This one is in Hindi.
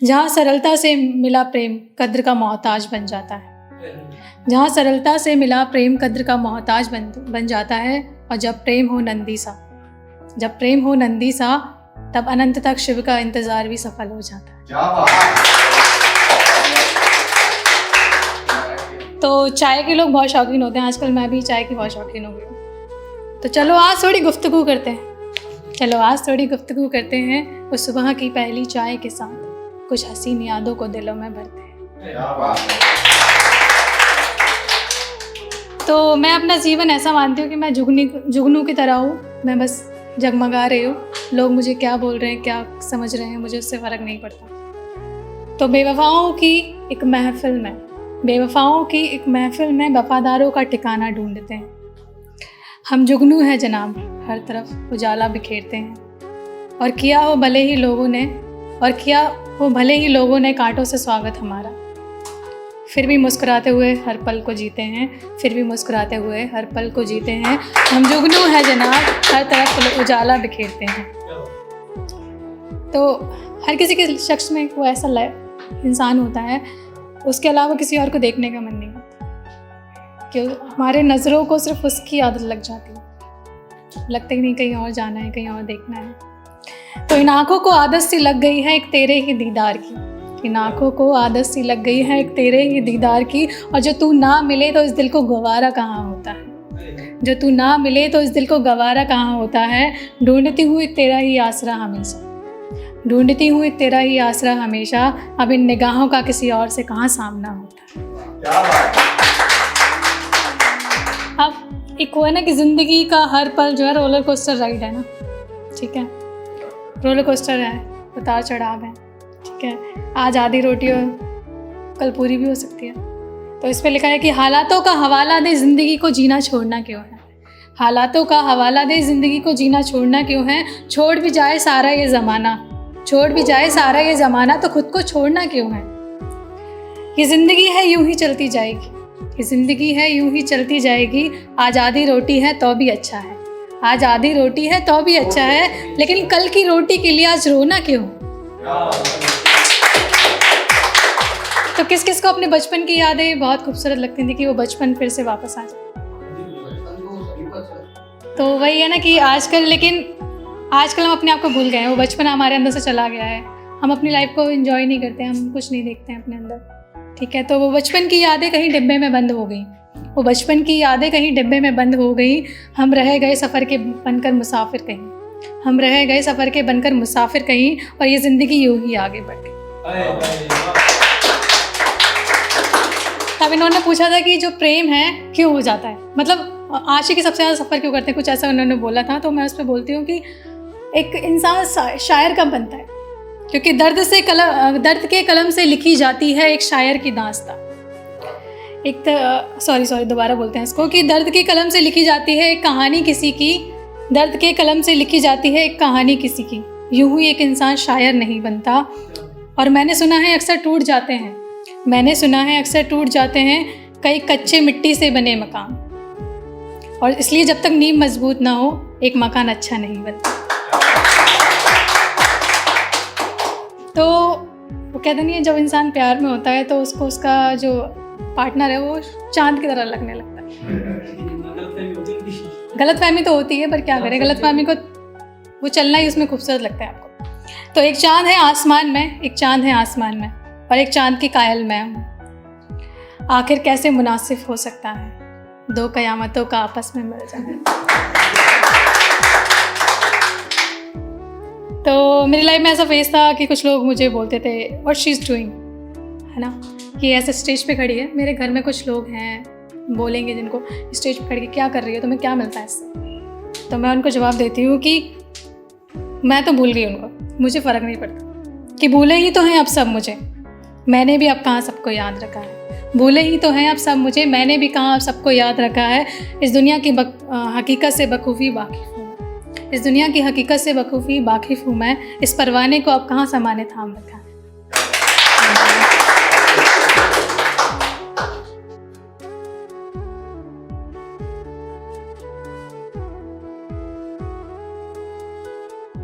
जहाँ सरलता से मिला प्रेम कद्र का मोहताज बन जाता है। जहाँ सरलता से मिला प्रेम कद्र का मोहताज बन जाता है। और जब प्रेम हो नंदी सा तब अनंत तक शिव का इंतजार भी सफल हो जाता है। तो चाय के लोग बहुत शौकीन होते हैं, आजकल मैं भी चाय की बहुत शौकीन हो गई हूँ। तो चलो आज थोड़ी गुफ्तगू करते हैं उस सुबह की पहली चाय के साथ, कुछ हसीन यादों को दिलों में भरते हैं। तो मैं अपना जीवन ऐसा मानती हूँ कि मैं जुगनू की तरह हूँ। मैं बस जगमगा रही हूँ, लोग मुझे क्या बोल रहे हैं, क्या समझ रहे हैं, मुझे उससे फ़र्क नहीं पड़ता। तो बेवफाओं की एक महफिल में वफादारों का ठिकाना ढूंढते हैं। हम जुगनू हैं जनाब, हर तरफ उजाला बिखेरते हैं। और किया हो भले ही लोगों ने कांटों से स्वागत हमारा, फिर भी मुस्कुराते हुए हर पल को जीते हैं। हम जुगनू हैं जनाब, हर तरफ उजाला बिखेरते हैं। तो हर किसी के शख्स में वो ऐसा इंसान होता है, उसके अलावा किसी और को देखने का मन नहीं होता, कि हमारे नज़रों को सिर्फ उसकी आदत लग जाती है, लगता ही नहीं कहीं और जाना है, कहीं और देखना है। तो इन आँखों को आदत सी लग गई है एक तेरे ही दीदार की, और जो तू ना मिले तो इस दिल को गवारा कहाँ होता है। ढूंढती हूँ एक तेरा ही आसरा हमेशा, अब इन निगाहों का किसी और से कहाँ सामना होता है। अब एक हुआ ना कि ज़िंदगी का हर पल जो है रोलर कोस्टर राइड है ना, ठीक है, रोलर कोस्टर है, उतार चढ़ाव है, ठीक है। आज आधी रोटी हो, कल पूरी भी हो सकती है। तो इस पे लिखा है कि हालातों का हवाला दे ज़िंदगी को जीना छोड़ना क्यों है। छोड़ भी जाए सारा ये ज़माना तो खुद को छोड़ना क्यों है। ये ज़िंदगी है यूं ही चलती जाएगी, आज आधी रोटी है तो भी अच्छा है, लेकिन कल की रोटी के लिए आज रोना क्यों। तो किस किस को अपने बचपन की यादें बहुत खूबसूरत लगती थी कि वो बचपन फिर से वापस आ जाए। तो वही है ना कि आजकल हम अपने आप को भूल गए हैं, वो बचपन हमारे अंदर से चला गया है, हम अपनी लाइफ को एंजॉय नहीं करते हैं, हम कुछ नहीं देखते हैं अपने अंदर, ठीक है। तो वो बचपन की यादें कहीं डिब्बे में बंद हो गई, हम रह गए सफ़र के बनकर मुसाफिर कहीं, और ये ज़िंदगी यूं ही आगे बढ़ गई। तब इन्होंने पूछा था कि जो प्रेम है क्यों हो जाता है, मतलब आशिकी सबसे ज़्यादा सफ़र क्यों करते हैं, कुछ ऐसा उन्होंने बोला था। तो मैं उस पर बोलती हूँ कि एक इंसान शायर कब बनता है, क्योंकि दर्द के कलम से लिखी जाती है एक शायर की दास्तां। दोबारा बोलते हैं इसको कि दर्द के कलम से लिखी जाती है एक कहानी किसी की, यूं ही एक इंसान शायर नहीं बनता। और मैंने सुना है अक्सर टूट जाते हैं कई कच्चे मिट्टी से बने मकान, और इसलिए जब तक नींव मजबूत ना हो एक मकान अच्छा नहीं बनता। तो वो कहते नहीं है, जब इंसान प्यार में होता है तो उसको उसका जो पार्टनर है वो चांद की तरह लगने लगता है। गलतफहमी तो होती है, पर क्या करें, गलतफहमी को वो चलना ही उसमें खूबसूरत लगता है आपको। तो एक चांद है आसमान में और एक चांद की कायल मैं हूँ। आखिर कैसे मुनासिब हो सकता है दो कयामतों का आपस में मिल जाना। तो मेरी लाइफ में ऐसा फेस था कि कुछ लोग मुझे बोलते थे व्हाट शी इज़ डूइंग, है ना, कि ऐसे स्टेज पे खड़ी है। मेरे घर में कुछ लोग हैं बोलेंगे जिनको स्टेज पे खड़ी के क्या कर रही है, तुम्हें क्या मिलता है इससे। तो मैं उनको जवाब देती हूँ कि मैं तो भूल गई उनको, मुझे फ़र्क नहीं पड़ता कि भूले ही तो हैं अब सब मुझे, मैंने भी अब कहाँ सबको याद रखा है। भूले ही तो हैं अब सब मुझे, मैंने भी कहाँ अब सबको याद रखा है। इस दुनिया की हकीकत से बखूबी वाकिफ़ हूँ मैं, इस परवाने को अब कहाँ समाने थाम रखा है।